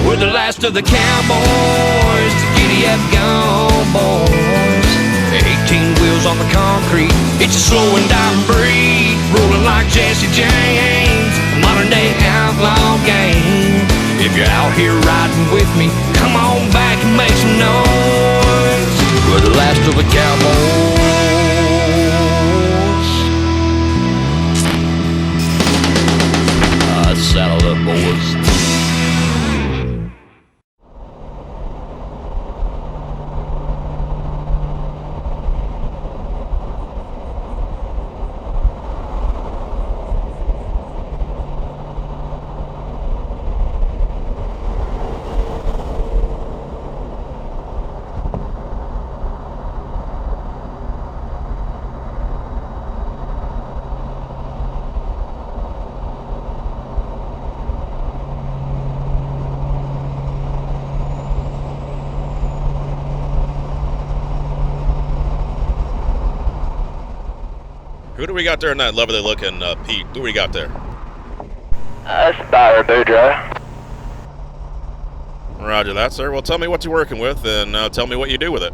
We're the last of the cowboys, the giddy up gone boys. 18 wheels on the concrete, it's a slow and dying breed, rolling like Jesse James, a modern day outlaw game. If you're out here riding with me, come on back and make some noise. We're the last of the cowboys. Saddle up, boys. Who do we got there in that lovely looking Pete? Who do we got there? That's Bryon Boudreaux. Roger that, sir. Well, tell me what you're working with, and tell me what you do with it.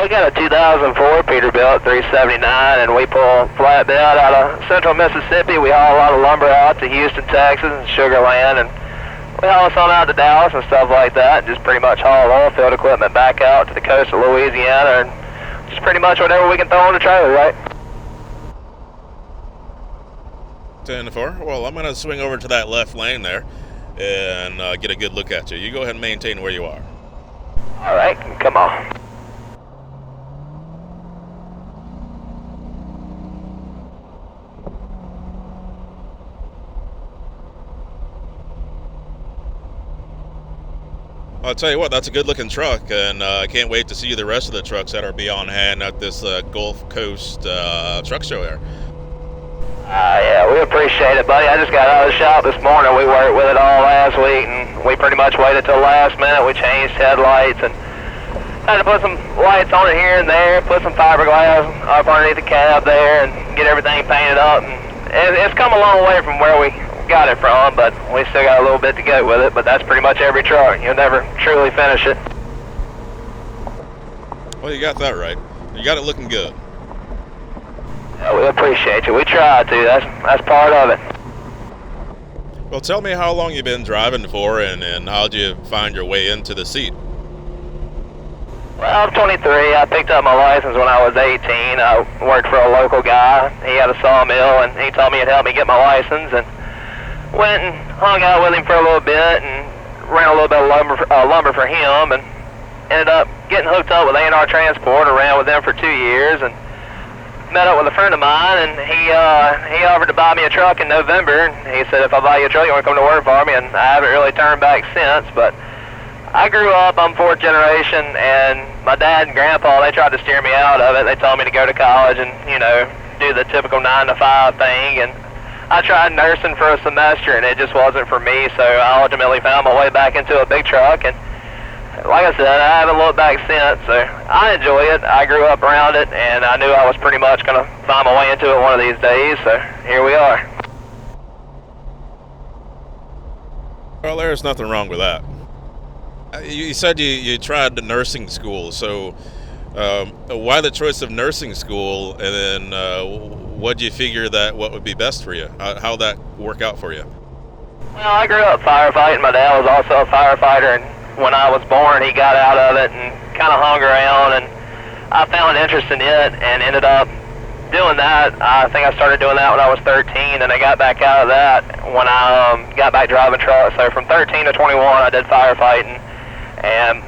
We got a 2004 Peterbilt 379, and we pull flatbed out of central Mississippi. We haul a lot of lumber out to Houston, Texas, and Sugar Land, and we haul some out to Dallas and stuff like that, and just pretty much haul oil field equipment back out to the coast of Louisiana, and just pretty much whatever we can throw on the trailer, right? 10-4. Well, I'm going to swing over to that left lane there and get a good look at you. You go ahead and maintain where you are. All right, come on. I'll tell you what, that's a good looking truck, and I can't wait to see the rest of the trucks that are be on hand at this Gulf Coast truck show there. Yeah, we appreciate it, buddy. I just got out of the shop this morning. We worked with it all last week, and we pretty much waited till last minute. We changed headlights and had to put some lights on it here and there, put some fiberglass up underneath the cab there, and get everything painted up. And it's come a long way from where we got it from, but we still got a little bit to go with it. But that's pretty much every truck. You'll never truly finish it. Well, you got that right. You got it looking good. Yeah, we appreciate you. We tried to. That's part of it. Well, tell me how long you've been driving for, and how'd you find your way into the seat? Well, I'm 23. I picked up my license when I was 18. I worked for a local guy. He had a sawmill, and he told me he'd help me get my license, and went and hung out with him for a little bit and ran a little bit of lumber for him, and ended up getting hooked up with A&R Transport and ran with them for 2 years, and met up with a friend of mine, and he offered to buy me a truck in November. He said, if I buy you a truck, you want to come to work for me? And I haven't really turned back since, but I grew up, I'm fourth generation, and my dad and grandpa, they tried to steer me out of it. They told me to go to college and, you know, do the typical 9-to-5 thing, and I tried nursing for a semester, and it just wasn't for me, so I ultimately found my way back into a big truck, and like I said, I haven't looked back since, so I enjoy it. I grew up around it, and I knew I was pretty much going to find my way into it one of these days, so here we are. Well, there's nothing wrong with that. You said you tried the nursing school, so why the choice of nursing school, and then what did you figure that what would be best for you? How'd that work out for you? Well, I grew up firefighting. My dad was also a firefighter, and when I was born, he got out of it and kind of hung around, and I found interest in it and ended up doing that. I think I started doing that when I was 13, and I got back out of that when I got back driving trucks. So from 13 to 21, I did firefighting, and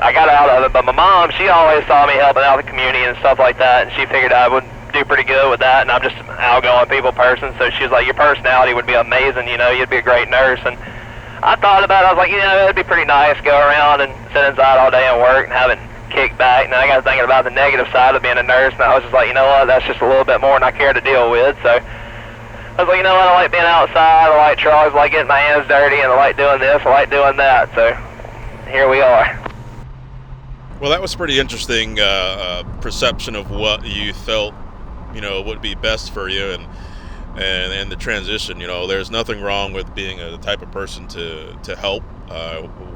I got out of it. But my mom, she always saw me helping out the community and stuff like that, and she figured I would do pretty good with that, and I'm just an outgoing people person, so she was like, your personality would be amazing, you know, you'd be a great nurse. And I thought about it. I was like, you know, it'd be pretty nice to go around and sit inside all day and work and have it kick back. And then I got thinking about the negative side of being a nurse, and I was just like, you know what, that's just a little bit more than I care to deal with. So I was like, you know what, I like being outside, I like trucks, I like getting my hands dirty, and I like doing this, I like doing that. So here we are. Well, that was pretty interesting perception of what you felt, you know, would be best for you. And and the transition. There's nothing wrong with being a type of person to help.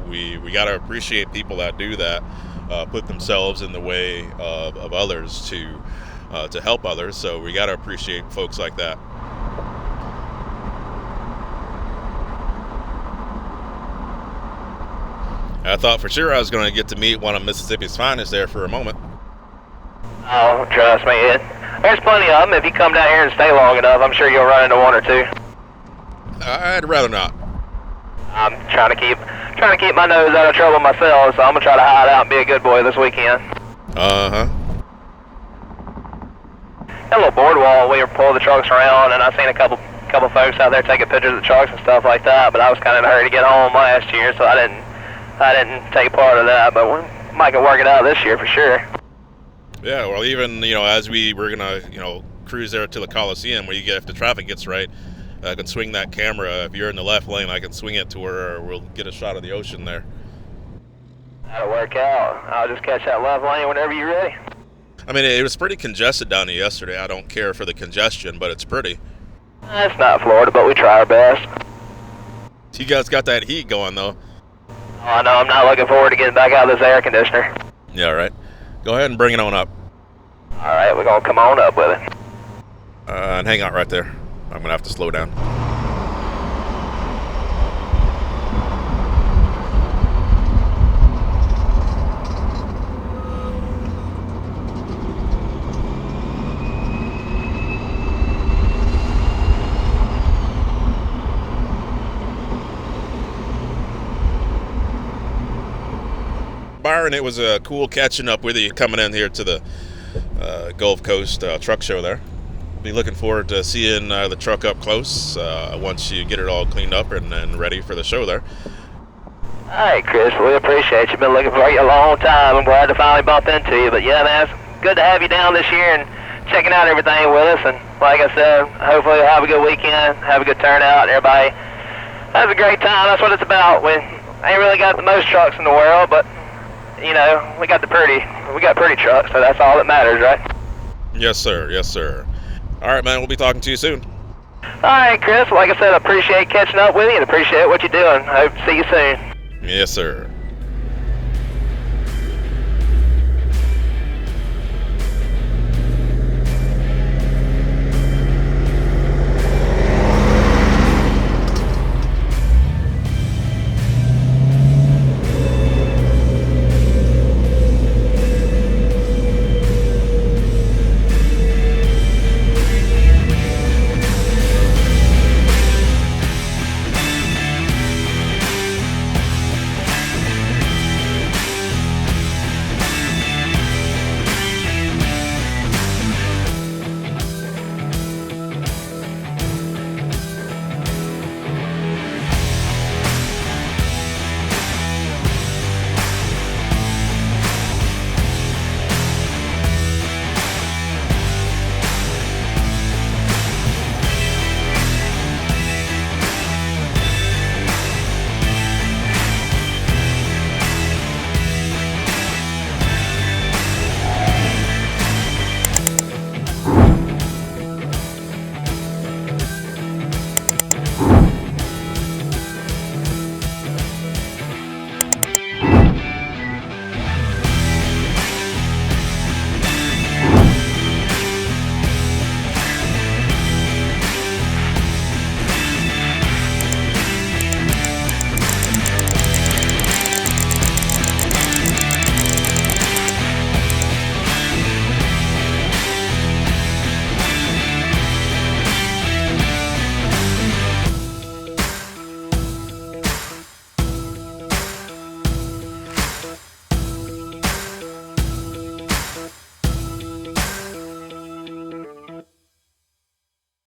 We got to appreciate people that do that, put themselves in the way of others to help others. So we got to appreciate folks like that. I thought for sure I was going to get to meet one of Mississippi's finest there for a moment. Oh, trust me, there's plenty of them. If you come down here and stay long enough, I'm sure you'll run into one or two. I'd rather not. I'm trying to keep my nose out of trouble myself, so I'm gonna try to hide out and be a good boy this weekend. Uh-huh. Got a little boardwalk. We were pulling the trucks around, and I seen a couple folks out there taking pictures of the trucks and stuff like that. But I was kind of in a hurry to get home last year, so I didn't take part of that. But we might can work it out this year for sure. Yeah, well, even as we're gonna cruise there to the Coliseum, where if the traffic gets right, I can swing that camera. If you're in the left lane, I can swing it to where we'll get a shot of the ocean there. That'll work out. I'll just catch that left lane whenever you're ready. I mean, it was pretty congested down there yesterday. I don't care for the congestion, but it's pretty. It's not Florida, but we try our best. You guys got that heat going, though. Oh, no, I'm not looking forward to getting back out of this air conditioner. Yeah, all right. Go ahead and bring it on up. All right, we're going to come on up with it. And hang out right there. I'm going to have to slow down. Byron, it was cool catching up with you coming in here to the Gulf Coast truck show there. Be looking forward to seeing the truck up close once you get it all cleaned up and ready for the show there. All right, Chris, we appreciate you. Been looking for you a long time. I'm glad to finally bump into you. But yeah, man, it's good to have you down this year and checking out everything with us. And like I said, hopefully you'll have a good weekend, have a good turnout. Everybody has a great time. That's what it's about. We ain't really got the most trucks in the world, but we got pretty trucks, so that's all that matters, right? Yes, sir. Yes, sir. All right, man, we'll be talking to you soon. All right, Chris. Like I said, I appreciate catching up with you and appreciate what you're doing. Hope to see you soon. Yes, sir.